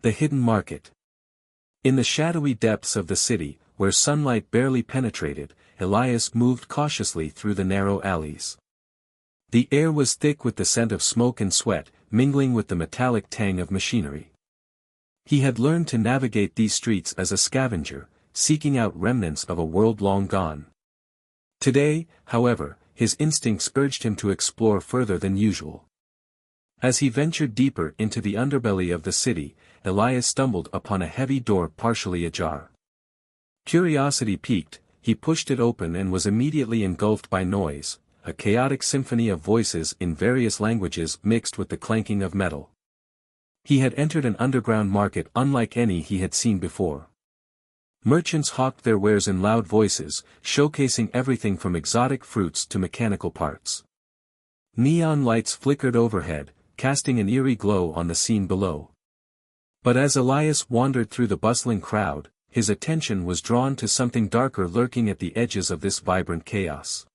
The hidden market. In the shadowy depths of the city, where sunlight barely penetrated, Elias moved cautiously through the narrow alleys. The air was thick with the scent of smoke and sweat, mingling with the metallic tang of machinery. He had learned to navigate these streets as a scavenger, seeking out remnants of a world long gone. Today, however, his instincts urged him to explore further than usual. As he ventured deeper into the underbelly of the city, Elias stumbled upon a heavy door partially ajar. Curiosity piqued, he pushed it open and was immediately engulfed by noise, a chaotic symphony of voices in various languages mixed with the clanking of metal. He had entered an underground market unlike any he had seen before. Merchants hawked their wares in loud voices, showcasing everything from exotic fruits to mechanical parts. Neon lights flickered overhead, casting an eerie glow on the scene below. But as Elias wandered through the bustling crowd, his attention was drawn to something darker lurking at the edges of this vibrant chaos.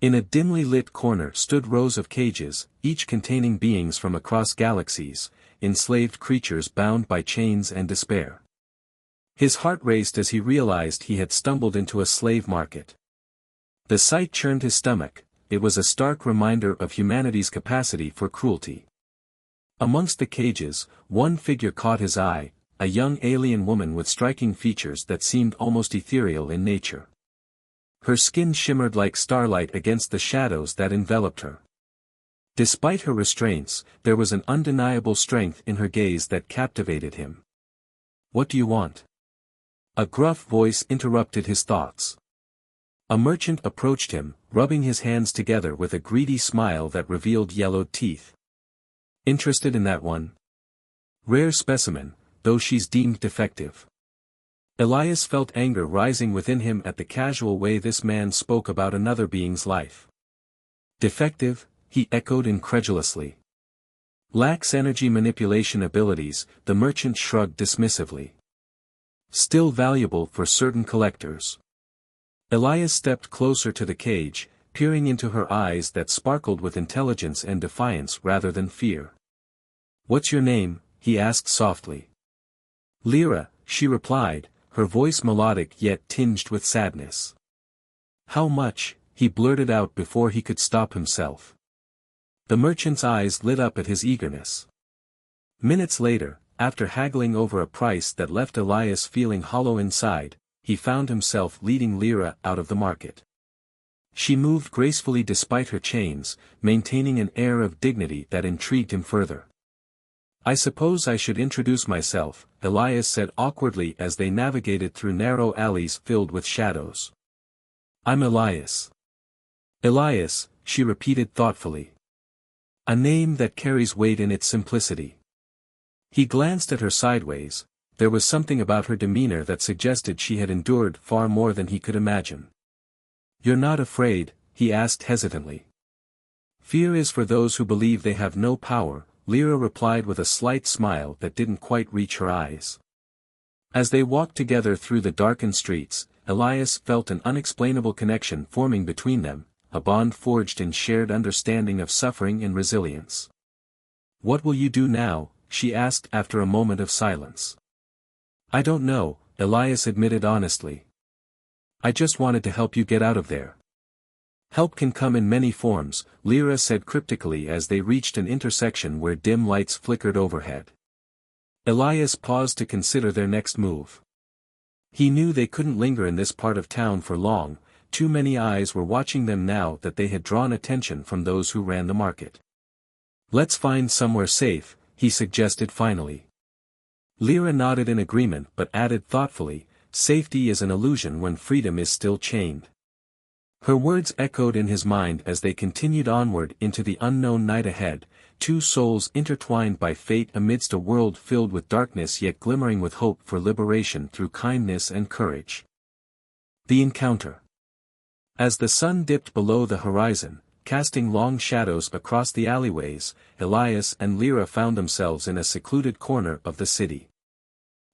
In a dimly lit corner stood rows of cages, each containing beings from across galaxies, enslaved creatures bound by chains and despair. His heart raced as he realized he had stumbled into a slave market. The sight churned his stomach, it was a stark reminder of humanity's capacity for cruelty. Amongst the cages, one figure caught his eye, a young alien woman with striking features that seemed almost ethereal in nature. Her skin shimmered like starlight against the shadows that enveloped her. Despite her restraints, there was an undeniable strength in her gaze that captivated him. "What do you want?" A gruff voice interrupted his thoughts. A merchant approached him, rubbing his hands together with a greedy smile that revealed yellowed teeth. "Interested in that one? Rare specimen, though she's deemed defective." Elias felt anger rising within him at the casual way this man spoke about another being's life. "Defective?" he echoed incredulously. "Lacks energy manipulation abilities," the merchant shrugged dismissively. "Still valuable for certain collectors." Elias stepped closer to the cage, peering into her eyes that sparkled with intelligence and defiance rather than fear. "What's your name?" he asked softly. "Lyra," she replied, her voice melodic yet tinged with sadness. "How much?" he blurted out before he could stop himself. The merchant's eyes lit up at his eagerness. Minutes later, after haggling over a price that left Elias feeling hollow inside, he found himself leading Lyra out of the market. She moved gracefully despite her chains, maintaining an air of dignity that intrigued him further. "I suppose I should introduce myself," Elias said awkwardly as they navigated through narrow alleys filled with shadows. "I'm Elias." "Elias," she repeated thoughtfully. A name that carries weight in its simplicity. He glanced at her sideways, there was something about her demeanor that suggested she had endured far more than he could imagine. "You're not afraid?" he asked hesitantly. "Fear is for those who believe they have no power," Lyra replied with a slight smile that didn't quite reach her eyes. As they walked together through the darkened streets, Elias felt an unexplainable connection forming between them, a bond forged in shared understanding of suffering and resilience. "What will you do now?" she asked after a moment of silence. "I don't know," Elias admitted honestly. "I just wanted to help you get out of there." "Help can come in many forms," Lyra said cryptically as they reached an intersection where dim lights flickered overhead. Elias paused to consider their next move. He knew they couldn't linger in this part of town for long, too many eyes were watching them now that they had drawn attention from those who ran the market. "Let's find somewhere safe," he suggested finally. Lyra nodded in agreement but added thoughtfully, "Safety is an illusion when freedom is still chained." Her words echoed in his mind as they continued onward into the unknown night ahead, two souls intertwined by fate amidst a world filled with darkness yet glimmering with hope for liberation through kindness and courage. The encounter. As the sun dipped below the horizon, casting long shadows across the alleyways, Elias and Lyra found themselves in a secluded corner of the city.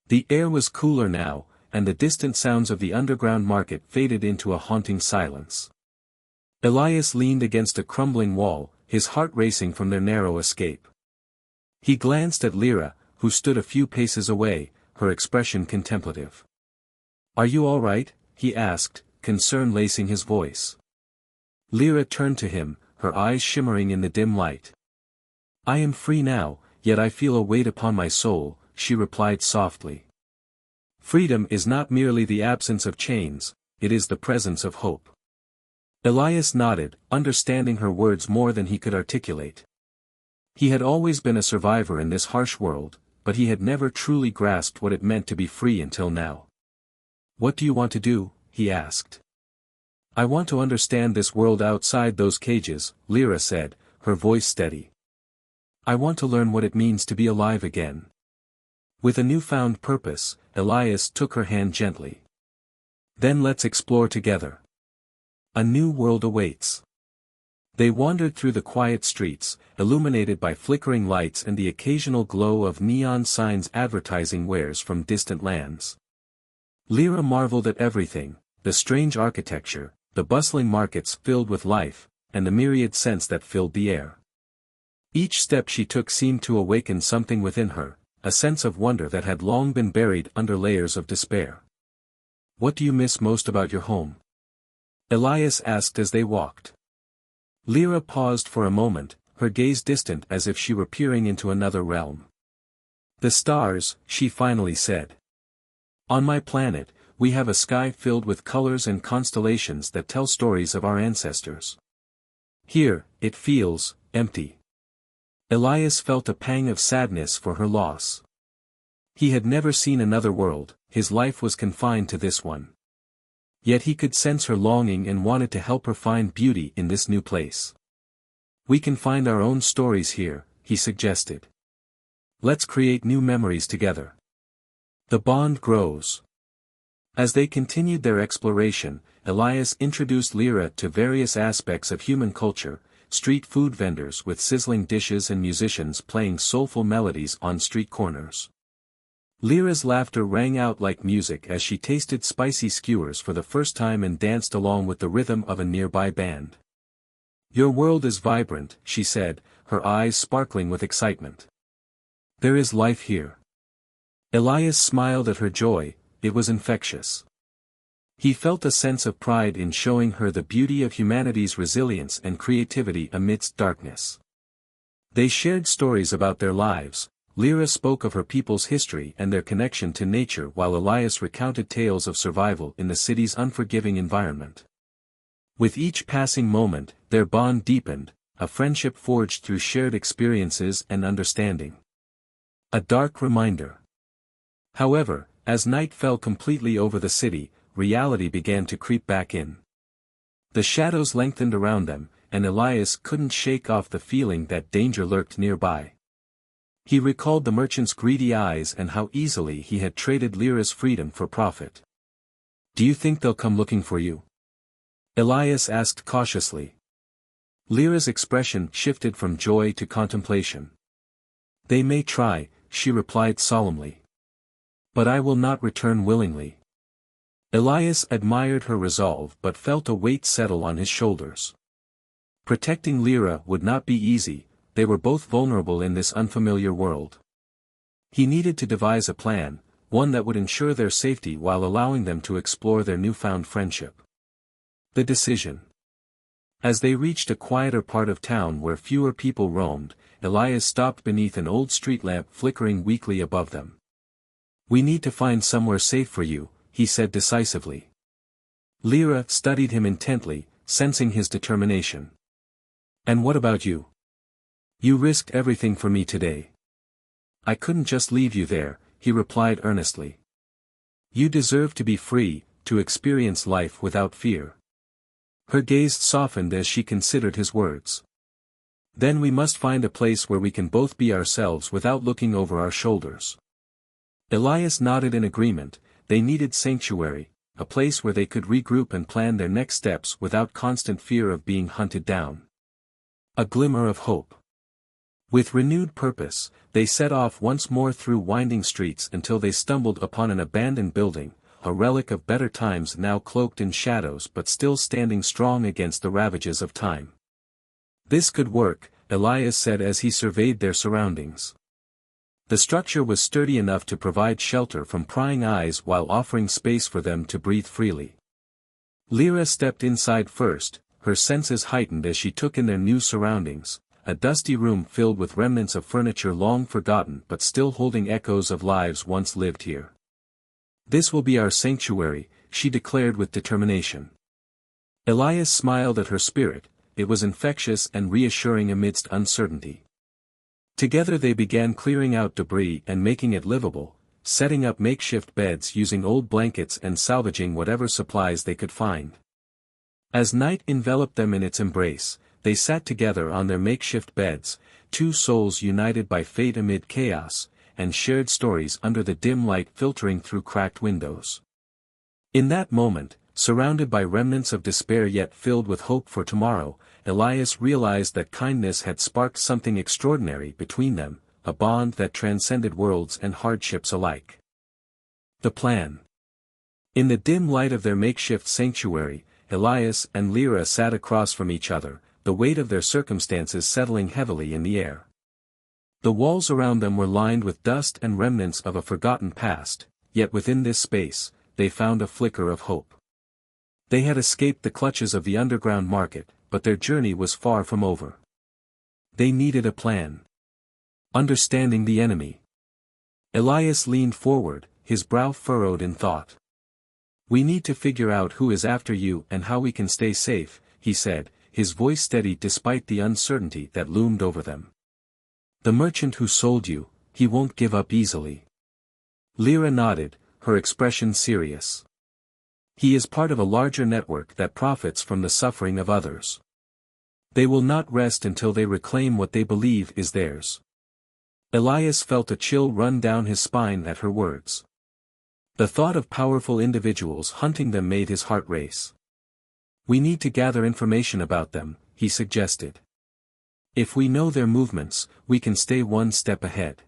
The air was cooler now, and the distant sounds of the underground market faded into a haunting silence. Elias leaned against a crumbling wall, his heart racing from their narrow escape. He glanced at Lyra, who stood a few paces away, her expression contemplative. "Are you all right?" he asked, concern lacing his voice. Lyra turned to him, her eyes shimmering in the dim light. "I am free now, yet I feel a weight upon my soul," she replied softly. "Freedom is not merely the absence of chains, it is the presence of hope." Elias nodded, understanding her words more than he could articulate. He had always been a survivor in this harsh world, but he had never truly grasped what it meant to be free until now. "What do you want to do?" he asked. "I want to understand this world outside those cages," Lyra said, her voice steady. "I want to learn what it means to be alive again." With a newfound purpose, Elias took her hand gently. "Then let's explore together. A new world awaits." They wandered through the quiet streets, illuminated by flickering lights and the occasional glow of neon signs advertising wares from distant lands. Lyra marveled at everything, the strange architecture, the bustling markets filled with life, and the myriad scents that filled the air. Each step she took seemed to awaken something within her, a sense of wonder that had long been buried under layers of despair. "What do you miss most about your home?" Elias asked as they walked. Lyra paused for a moment, her gaze distant as if she were peering into another realm. "The stars," she finally said. "On my planet, we have a sky filled with colors and constellations that tell stories of our ancestors. Here, it feels empty." Elias felt a pang of sadness for her loss. He had never seen another world, his life was confined to this one. Yet he could sense her longing and wanted to help her find beauty in this new place. "We can find our own stories here," he suggested. "Let's create new memories together." The bond grows. As they continued their exploration, Elias introduced Lyra to various aspects of human culture, street food vendors with sizzling dishes and musicians playing soulful melodies on street corners. Lyra's laughter rang out like music as she tasted spicy skewers for the first time and danced along with the rhythm of a nearby band. "Your world is vibrant," she said, her eyes sparkling with excitement. "There is life here." Elias smiled at her joy, it was infectious. He felt a sense of pride in showing her the beauty of humanity's resilience and creativity amidst darkness. They shared stories about their lives. Lyra spoke of her people's history and their connection to nature while Elias recounted tales of survival in the city's unforgiving environment. With each passing moment, their bond deepened, a friendship forged through shared experiences and understanding. A dark reminder. However, as night fell completely over the city, reality began to creep back in. The shadows lengthened around them, and Elias couldn't shake off the feeling that danger lurked nearby. He recalled the merchant's greedy eyes and how easily he had traded Lyra's freedom for profit. "Do you think they'll come looking for you?" Elias asked cautiously. Lyra's expression shifted from joy to contemplation. "They may try," she replied solemnly. "But I will not return willingly." Elias admired her resolve but felt a weight settle on his shoulders. Protecting Lyra would not be easy, they were both vulnerable in this unfamiliar world. He needed to devise a plan, one that would ensure their safety while allowing them to explore their newfound friendship. The decision. As they reached a quieter part of town where fewer people roamed, Elias stopped beneath an old street lamp flickering weakly above them. "We need to find somewhere safe for you," he said decisively. Lyra studied him intently, sensing his determination. "And what about you? You risked everything for me today." "I couldn't just leave you there," he replied earnestly. "You deserve to be free, to experience life without fear." Her gaze softened as she considered his words. "Then we must find a place where we can both be ourselves without looking over our shoulders." Elias nodded in agreement. They needed sanctuary, a place where they could regroup and plan their next steps without constant fear of being hunted down. A glimmer of hope. With renewed purpose, they set off once more through winding streets until they stumbled upon an abandoned building, a relic of better times now cloaked in shadows but still standing strong against the ravages of time. "This could work," Elias said as he surveyed their surroundings. The structure was sturdy enough to provide shelter from prying eyes while offering space for them to breathe freely. Lyra stepped inside first, her senses heightened as she took in their new surroundings, a dusty room filled with remnants of furniture long forgotten but still holding echoes of lives once lived here. "This will be our sanctuary," she declared with determination. Elias smiled at her spirit, it was infectious and reassuring amidst uncertainty. Together they began clearing out debris and making it livable, setting up makeshift beds using old blankets and salvaging whatever supplies they could find. As night enveloped them in its embrace, they sat together on their makeshift beds, two souls united by fate amid chaos, and shared stories under the dim light filtering through cracked windows. In that moment, surrounded by remnants of despair yet filled with hope for tomorrow, Elias realized that kindness had sparked something extraordinary between them, a bond that transcended worlds and hardships alike. The plan. In the dim light of their makeshift sanctuary, Elias and Lyra sat across from each other, the weight of their circumstances settling heavily in the air. The walls around them were lined with dust and remnants of a forgotten past, yet within this space, they found a flicker of hope. They had escaped the clutches of the underground market, but their journey was far from over. They needed a plan. Understanding the enemy. Elias leaned forward, his brow furrowed in thought. "We need to figure out who is after you and how we can stay safe," he said, his voice steady despite the uncertainty that loomed over them. "The merchant who sold you, he won't give up easily." Lyra nodded, her expression serious. "He is part of a larger network that profits from the suffering of others. They will not rest until they reclaim what they believe is theirs." Elias felt a chill run down his spine at her words. The thought of powerful individuals hunting them made his heart race. "We need to gather information about them," he suggested. "If we know their movements, we can stay one step ahead."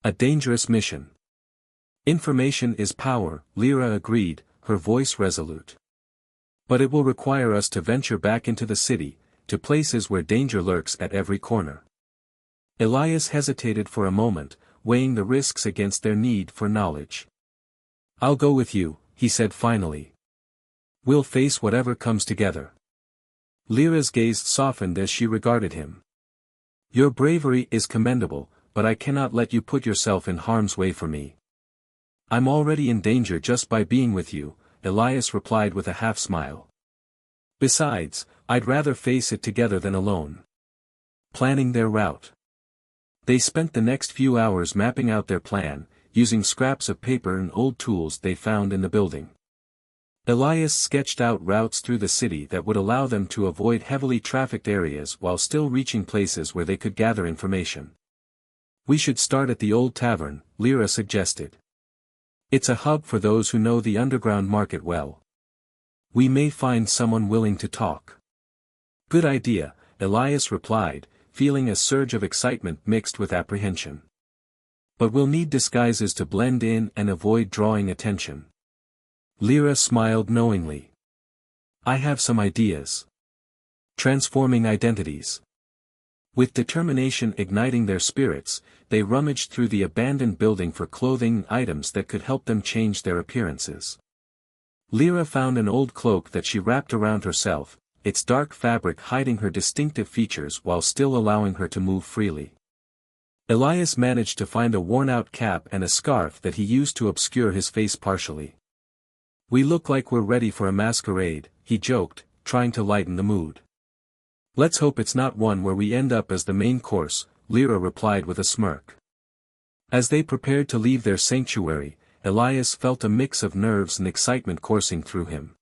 A dangerous mission. "Information is power," Lyra agreed, her voice resolute. "But it will require us to venture back into the city, to places where danger lurks at every corner." Elias hesitated for a moment, weighing the risks against their need for knowledge. "I'll go with you," he said finally. "We'll face whatever comes together." Lyra's gaze softened as she regarded him. "Your bravery is commendable, but I cannot let you put yourself in harm's way for me." "I'm already in danger just by being with you," Elias replied with a half-smile. "Besides, I'd rather face it together than alone." Planning their route. They spent the next few hours mapping out their plan, using scraps of paper and old tools they found in the building. Elias sketched out routes through the city that would allow them to avoid heavily trafficked areas while still reaching places where they could gather information. "We should start at the old tavern," Lyra suggested. "It's a hub for those who know the underground market well. We may find someone willing to talk." "Good idea," Elias replied, feeling a surge of excitement mixed with apprehension. "But we'll need disguises to blend in and avoid drawing attention." Lyra smiled knowingly. "I have some ideas." Transforming identities. With determination igniting their spirits, they rummaged through the abandoned building for clothing and items that could help them change their appearances. Lyra found an old cloak that she wrapped around herself, its dark fabric hiding her distinctive features while still allowing her to move freely. Elias managed to find a worn-out cap and a scarf that he used to obscure his face partially. "We look like we're ready for a masquerade," he joked, trying to lighten the mood. "Let's hope it's not one where we end up as the main course," Lyra replied with a smirk. As they prepared to leave their sanctuary, Elias felt a mix of nerves and excitement coursing through him.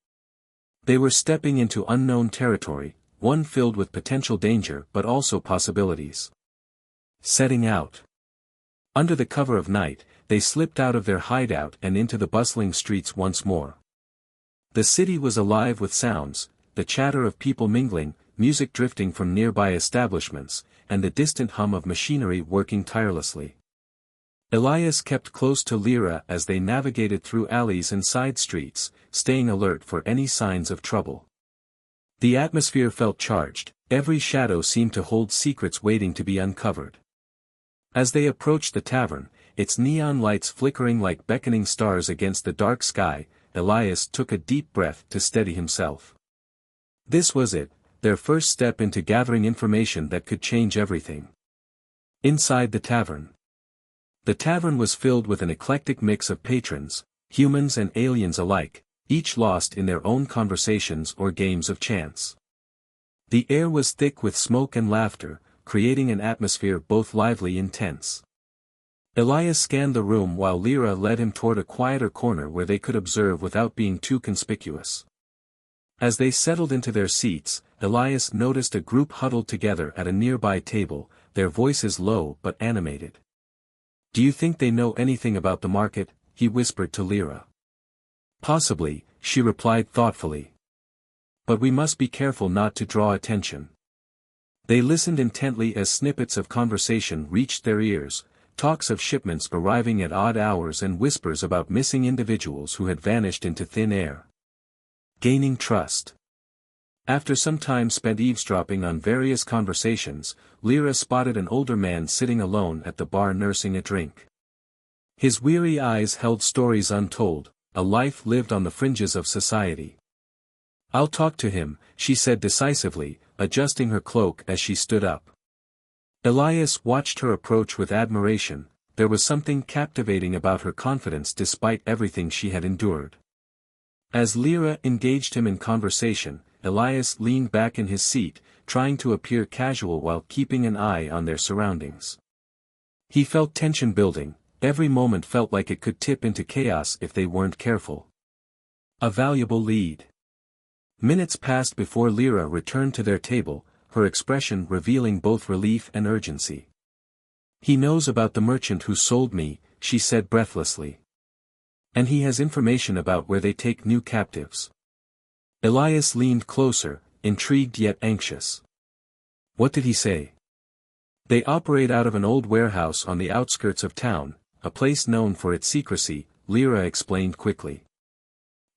They were stepping into unknown territory, one filled with potential danger but also possibilities. Setting out. Under the cover of night, they slipped out of their hideout and into the bustling streets once more. The city was alive with sounds, the chatter of people mingling, music drifting from nearby establishments, and the distant hum of machinery working tirelessly. Elias kept close to Lyra as they navigated through alleys and side streets, staying alert for any signs of trouble. The atmosphere felt charged, every shadow seemed to hold secrets waiting to be uncovered. As they approached the tavern, its neon lights flickering like beckoning stars against the dark sky, Elias took a deep breath to steady himself. This was it, their first step into gathering information that could change everything. Inside the tavern. The tavern was filled with an eclectic mix of patrons, humans and aliens alike, each lost in their own conversations or games of chance. The air was thick with smoke and laughter, creating an atmosphere both lively and tense. Elias scanned the room while Lyra led him toward a quieter corner where they could observe without being too conspicuous. As they settled into their seats, Elias noticed a group huddled together at a nearby table, their voices low but animated. "Do you think they know anything about the market?" he whispered to Lyra. "Possibly," she replied thoughtfully. "But we must be careful not to draw attention." They listened intently as snippets of conversation reached their ears, talks of shipments arriving at odd hours and whispers about missing individuals who had vanished into thin air. Gaining trust. After some time spent eavesdropping on various conversations, Lyra spotted an older man sitting alone at the bar nursing a drink. His weary eyes held stories untold, a life lived on the fringes of society. "I'll talk to him," she said decisively, adjusting her cloak as she stood up. Elias watched her approach with admiration. There was something captivating about her confidence despite everything she had endured. As Lyra engaged him in conversation, Elias leaned back in his seat, trying to appear casual while keeping an eye on their surroundings. He felt tension building, every moment felt like it could tip into chaos if they weren't careful. A valuable lead. Minutes passed before Lyra returned to their table, her expression revealing both relief and urgency. "He knows about the merchant who sold me," she said breathlessly. "And he has information about where they take new captives." Elias leaned closer, intrigued yet anxious. "What did he say?" "They operate out of an old warehouse on the outskirts of town, a place known for its secrecy," Lyra explained quickly.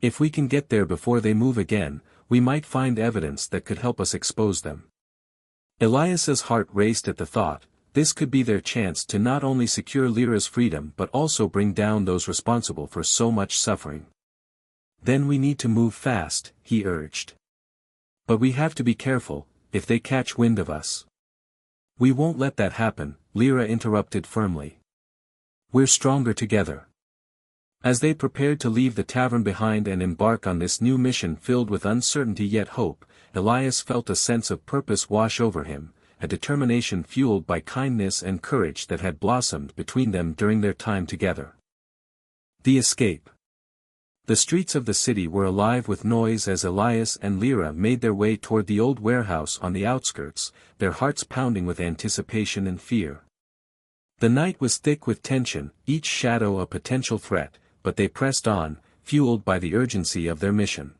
"If we can get there before they move again, we might find evidence that could help us expose them." Elias's heart raced at the thought. This could be their chance to not only secure Lyra's freedom but also bring down those responsible for so much suffering. "Then we need to move fast," he urged. "But we have to be careful, if they catch wind of us." "We won't let that happen," Lyra interrupted firmly. "We're stronger together." As they prepared to leave the tavern behind and embark on this new mission filled with uncertainty yet hope, Elias felt a sense of purpose wash over him, a determination fueled by kindness and courage that had blossomed between them during their time together. The escape. The streets of the city were alive with noise as Elias and Lyra made their way toward the old warehouse on the outskirts, their hearts pounding with anticipation and fear. The night was thick with tension, each shadow a potential threat, but they pressed on, fueled by the urgency of their mission.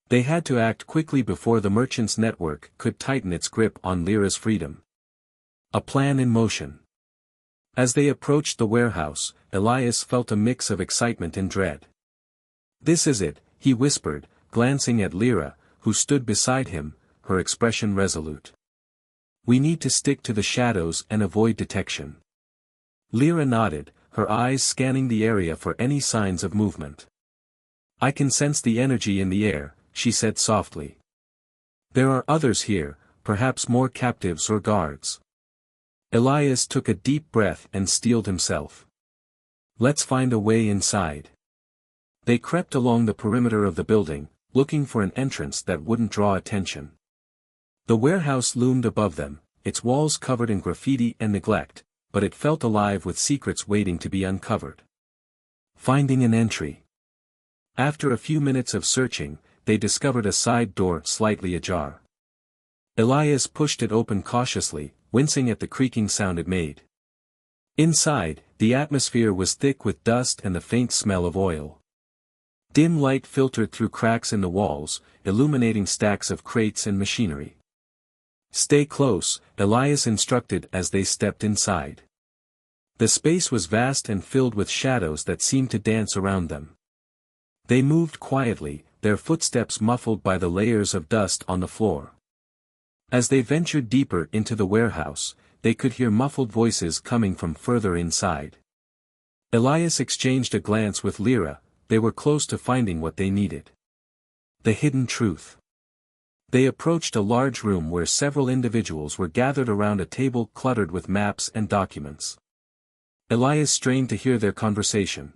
They had to act quickly before the merchant's network could tighten its grip on Lyra's freedom. A plan in motion. As they approached the warehouse, Elias felt a mix of excitement and dread. "This is it," he whispered, glancing at Lyra, who stood beside him, her expression resolute. "We need to stick to the shadows and avoid detection." Lyra nodded, her eyes scanning the area for any signs of movement. "I can sense the energy in the air," she said softly. "There are others here, perhaps more captives or guards." Elias took a deep breath and steeled himself. "Let's find a way inside." They crept along the perimeter of the building, looking for an entrance that wouldn't draw attention. The warehouse loomed above them, its walls covered in graffiti and neglect, but it felt alive with secrets waiting to be uncovered. Finding an entry. After a few minutes of searching, they discovered a side door slightly ajar. Elias pushed it open cautiously, wincing at the creaking sound it made. Inside, the atmosphere was thick with dust and the faint smell of oil. Dim light filtered through cracks in the walls, illuminating stacks of crates and machinery. "Stay close," Elias instructed as they stepped inside. The space was vast and filled with shadows that seemed to dance around them. They moved quietly, their footsteps muffled by the layers of dust on the floor. As they ventured deeper into the warehouse, they could hear muffled voices coming from further inside. Elias exchanged a glance with Lyra. They were close to finding what they needed. The hidden truth. They approached a large room where several individuals were gathered around a table cluttered with maps and documents. Elias strained to hear their conversation.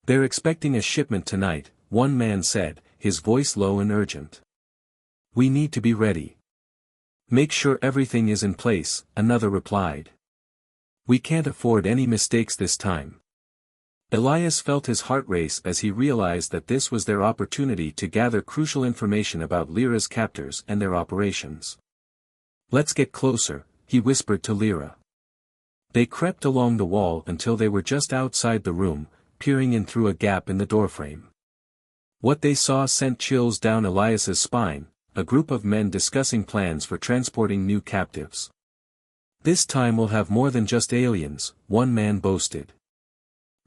"They're expecting a shipment tonight," one man said, his voice low and urgent. "We need to be ready." "Make sure everything is in place," another replied. "We can't afford any mistakes this time." Elias felt his heart race as he realized that this was their opportunity to gather crucial information about Lyra's captors and their operations. "Let's get closer," he whispered to Lyra. They crept along the wall until they were just outside the room, peering in through a gap in the doorframe. What they saw sent chills down Elias's spine, a group of men discussing plans for transporting new captives. "This time we'll have more than just aliens," one man boasted.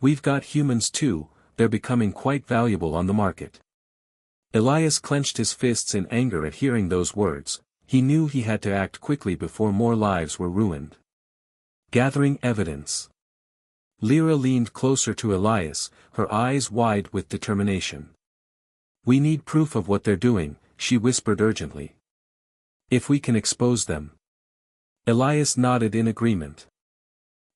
"We've got humans too, they're becoming quite valuable on the market." Elias clenched his fists in anger at hearing those words. He knew he had to act quickly before more lives were ruined. Gathering evidence. Lyra leaned closer to Elias, her eyes wide with determination. "We need proof of what they're doing," she whispered urgently. "If we can expose them." Elias nodded in agreement.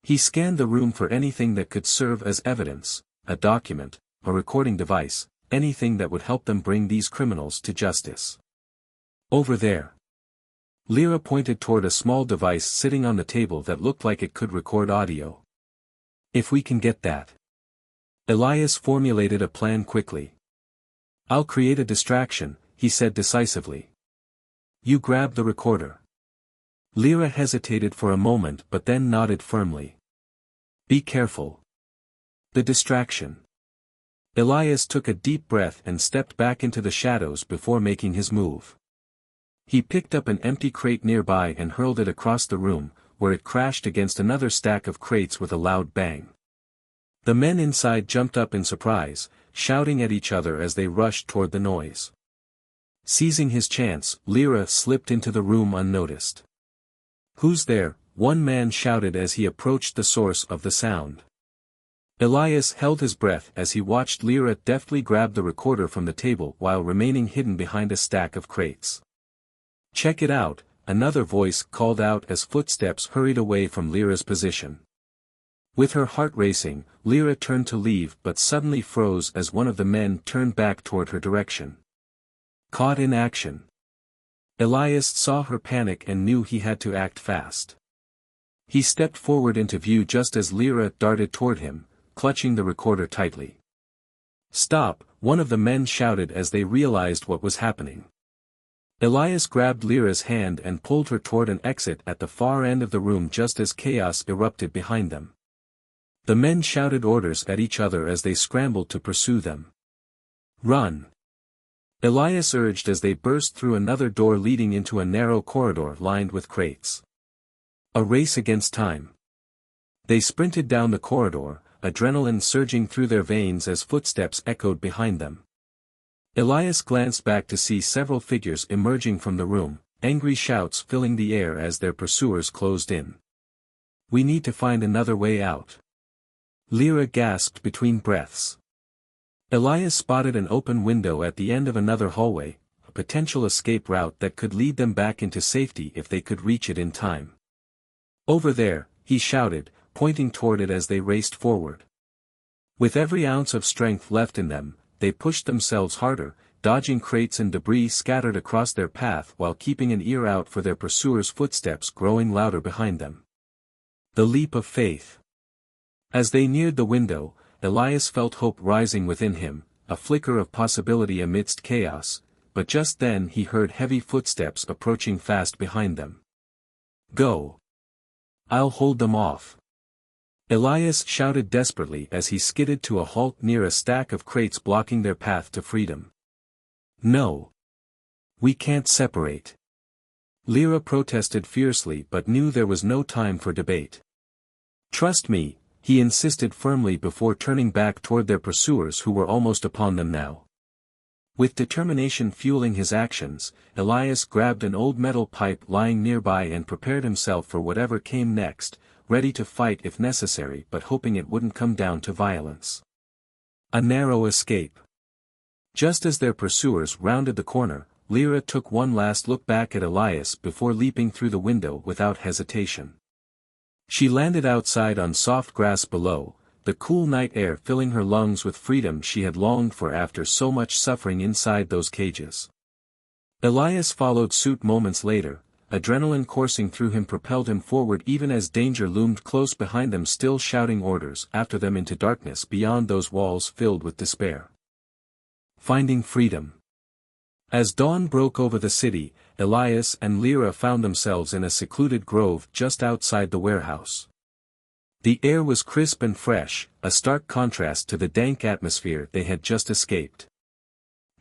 He scanned the room for anything that could serve as evidence, a document, a recording device, anything that would help them bring these criminals to justice. "Over there." Lyra pointed toward a small device sitting on the table that looked like it could record audio. "If we can get that." Elias formulated a plan quickly. "I'll create a distraction," he said decisively. "You grab the recorder." Lyra hesitated for a moment but then nodded firmly. "Be careful." The distraction. Elias took a deep breath and stepped back into the shadows before making his move. He picked up an empty crate nearby and hurled it across the room, where it crashed against another stack of crates with a loud bang. The men inside jumped up in surprise, shouting at each other as they rushed toward the noise. Seizing his chance, Lyra slipped into the room unnoticed. "Who's there?" one man shouted as he approached the source of the sound. Elias held his breath as he watched Lyra deftly grab the recorder from the table while remaining hidden behind a stack of crates. "Check it out," another voice called out as footsteps hurried away from Lyra's position. With her heart racing, Lyra turned to leave but suddenly froze as one of the men turned back toward her direction. Caught in action. Elias saw her panic and knew he had to act fast. He stepped forward into view just as Lyra darted toward him, clutching the recorder tightly. "Stop," one of the men shouted as they realized what was happening. Elias grabbed Lyra's hand and pulled her toward an exit at the far end of the room just as chaos erupted behind them. The men shouted orders at each other as they scrambled to pursue them. "Run!" Elias urged as they burst through another door leading into a narrow corridor lined with crates. A race against time. They sprinted down the corridor, adrenaline surging through their veins as footsteps echoed behind them. Elias glanced back to see several figures emerging from the room, angry shouts filling the air as their pursuers closed in. "We need to find another way out." Lyra gasped between breaths. Elias spotted an open window at the end of another hallway, a potential escape route that could lead them back into safety if they could reach it in time. "Over there," he shouted, pointing toward it as they raced forward. With every ounce of strength left in them, they pushed themselves harder, dodging crates and debris scattered across their path while keeping an ear out for their pursuers' footsteps growing louder behind them. The leap of faith. As they neared the window, Elias felt hope rising within him, a flicker of possibility amidst chaos, but just then he heard heavy footsteps approaching fast behind them. "Go! I'll hold them off!" Elias shouted desperately as he skidded to a halt near a stack of crates blocking their path to freedom. "No! We can't separate!" Lyra protested fiercely but knew there was no time for debate. "Trust me," he insisted firmly before turning back toward their pursuers who were almost upon them now. With determination fueling his actions, Elias grabbed an old metal pipe lying nearby and prepared himself for whatever came next, ready to fight if necessary but hoping it wouldn't come down to violence. A narrow escape. Just as their pursuers rounded the corner, Lyra took one last look back at Elias before leaping through the window without hesitation. She landed outside on soft grass below, the cool night air filling her lungs with freedom she had longed for after so much suffering inside those cages. Elias followed suit moments later, adrenaline coursing through him propelled him forward even as danger loomed close behind them, still shouting orders after them into darkness beyond those walls filled with despair. Finding freedom. As dawn broke over the city, Elias and Lyra found themselves in a secluded grove just outside the warehouse. The air was crisp and fresh, a stark contrast to the dank atmosphere they had just escaped.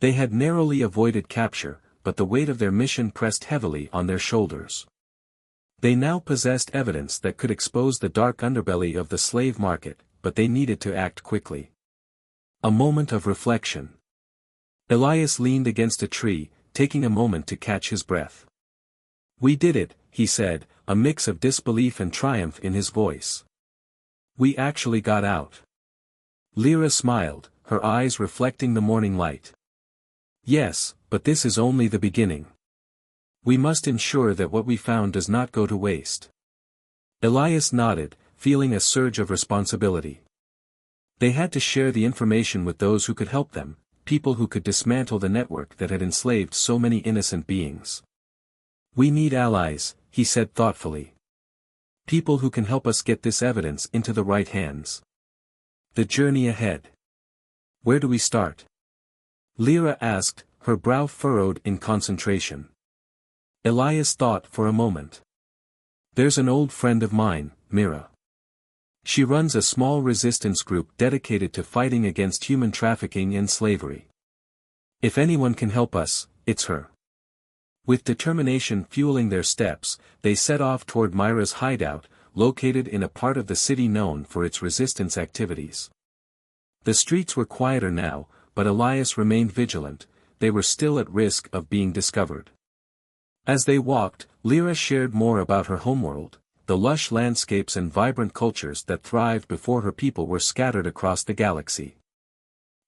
They had narrowly avoided capture, but the weight of their mission pressed heavily on their shoulders. They now possessed evidence that could expose the dark underbelly of the slave market, but they needed to act quickly. A moment of reflection. Elias leaned against a tree, taking a moment to catch his breath. "We did it," he said, a mix of disbelief and triumph in his voice. "We actually got out." Lyra smiled, her eyes reflecting the morning light. "Yes, but this is only the beginning. We must ensure that what we found does not go to waste." Elias nodded, feeling a surge of responsibility. They had to share the information with those who could help them, people who could dismantle the network that had enslaved so many innocent beings. "We need allies," he said thoughtfully. "People who can help us get this evidence into the right hands." The journey ahead. "Where do we start?" Lyra asked, her brow furrowed in concentration. Elias thought for a moment. "There's an old friend of mine, Mira. She runs a small resistance group dedicated to fighting against human trafficking and slavery. If anyone can help us, it's her." With determination fueling their steps, they set off toward Myra's hideout, located in a part of the city known for its resistance activities. The streets were quieter now, but Elias remained vigilant, they were still at risk of being discovered. As they walked, Lyra shared more about her homeworld, the lush landscapes and vibrant cultures that thrived before her people were scattered across the galaxy.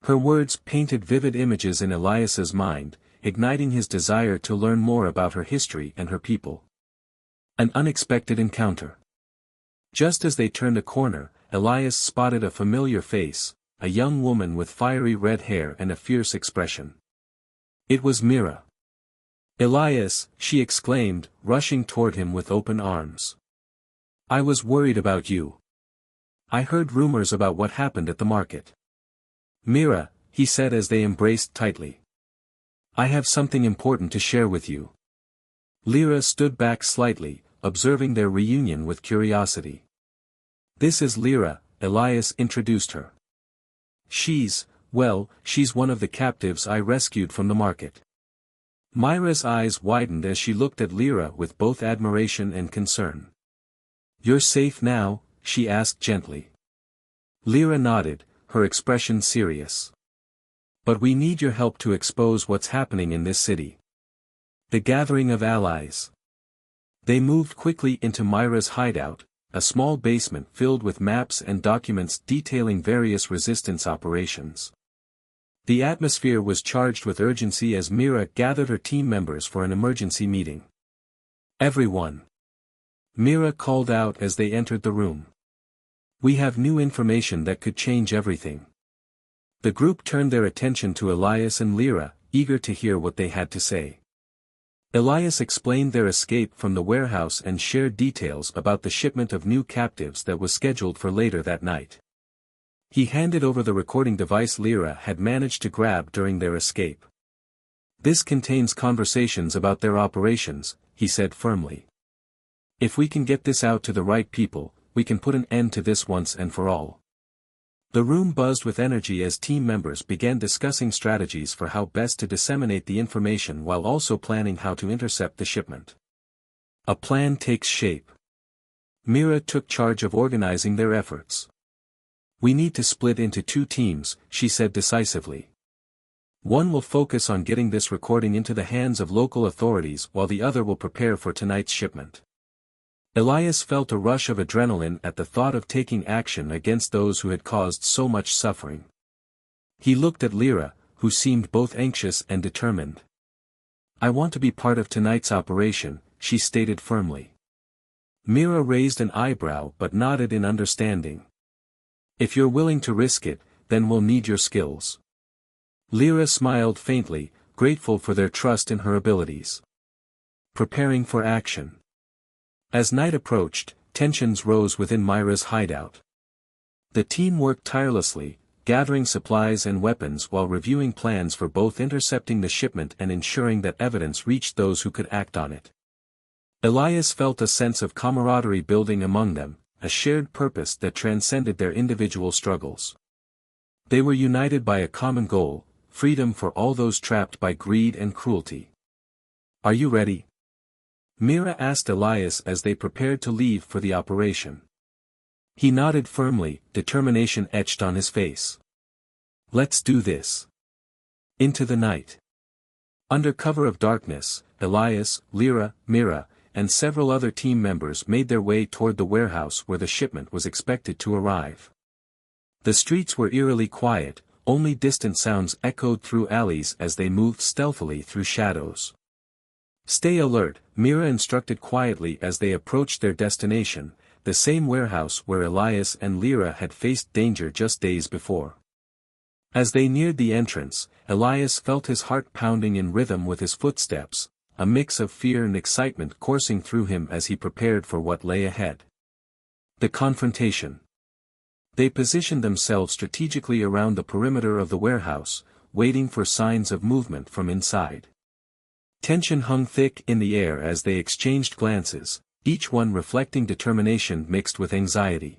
Her words painted vivid images in Elias's mind, igniting his desire to learn more about her history and her people. An unexpected encounter. Just as they turned a corner, Elias spotted a familiar face, a young woman with fiery red hair and a fierce expression. It was Mira. "Elias," she exclaimed, rushing toward him with open arms. "I was worried about you. I heard rumors about what happened at the market." "Mira," he said as they embraced tightly. "I have something important to share with you." Lyra stood back slightly, observing their reunion with curiosity. "This is Lyra," Elias introduced her. She's one of the captives I rescued from the market." Myra's eyes widened as she looked at Lyra with both admiration and concern. "You're safe now?" she asked gently. Lyra nodded, her expression serious. "But we need your help to expose what's happening in this city." The gathering of allies. They moved quickly into Myra's hideout, a small basement filled with maps and documents detailing various resistance operations. The atmosphere was charged with urgency as Mira gathered her team members for an emergency meeting. "Everyone!" Mira called out as they entered the room. "We have new information that could change everything." The group turned their attention to Elias and Lyra, eager to hear what they had to say. Elias explained their escape from the warehouse and shared details about the shipment of new captives that was scheduled for later that night. He handed over the recording device Lyra had managed to grab during their escape. "This contains conversations about their operations," he said firmly. "If we can get this out to the right people, we can put an end to this once and for all." The room buzzed with energy as team members began discussing strategies for how best to disseminate the information while also planning how to intercept the shipment. A plan takes shape. Mira took charge of organizing their efforts. "We need to split into two teams," she said decisively. One will focus on getting this recording into the hands of local authorities while the other will prepare for tonight's shipment. Elias felt a rush of adrenaline at the thought of taking action against those who had caused so much suffering. He looked at Lyra, who seemed both anxious and determined. "I want to be part of tonight's operation," she stated firmly. Mira raised an eyebrow but nodded in understanding. "If you're willing to risk it, then we'll need your skills." Lyra smiled faintly, grateful for their trust in her abilities. Preparing for action. As night approached, tensions rose within Myra's hideout. The team worked tirelessly, gathering supplies and weapons while reviewing plans for both intercepting the shipment and ensuring that evidence reached those who could act on it. Elias felt a sense of camaraderie building among them, a shared purpose that transcended their individual struggles. They were united by a common goal: freedom for all those trapped by greed and cruelty. "Are you ready?" Mira asked Elias as they prepared to leave for the operation. He nodded firmly, determination etched on his face. "Let's do this." Into the night. Under cover of darkness, Elias, Lyra, Mira, and several other team members made their way toward the warehouse where the shipment was expected to arrive. The streets were eerily quiet, only distant sounds echoed through alleys as they moved stealthily through shadows. "Stay alert," Mira instructed quietly as they approached their destination, the same warehouse where Elias and Lyra had faced danger just days before. As they neared the entrance, Elias felt his heart pounding in rhythm with his footsteps, a mix of fear and excitement coursing through him as he prepared for what lay ahead. The confrontation. They positioned themselves strategically around the perimeter of the warehouse, waiting for signs of movement from inside. Tension hung thick in the air as they exchanged glances, each one reflecting determination mixed with anxiety.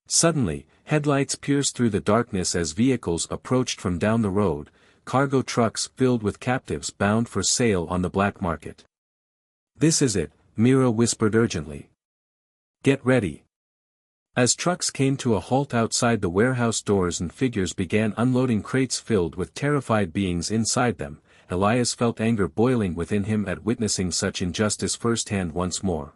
Suddenly, headlights pierced through the darkness as vehicles approached from down the road, cargo trucks filled with captives bound for sale on the black market. "This is it," Mira whispered urgently. "Get ready." As trucks came to a halt outside the warehouse doors and figures began unloading crates filled with terrified beings inside them, Elias felt anger boiling within him at witnessing such injustice firsthand once more.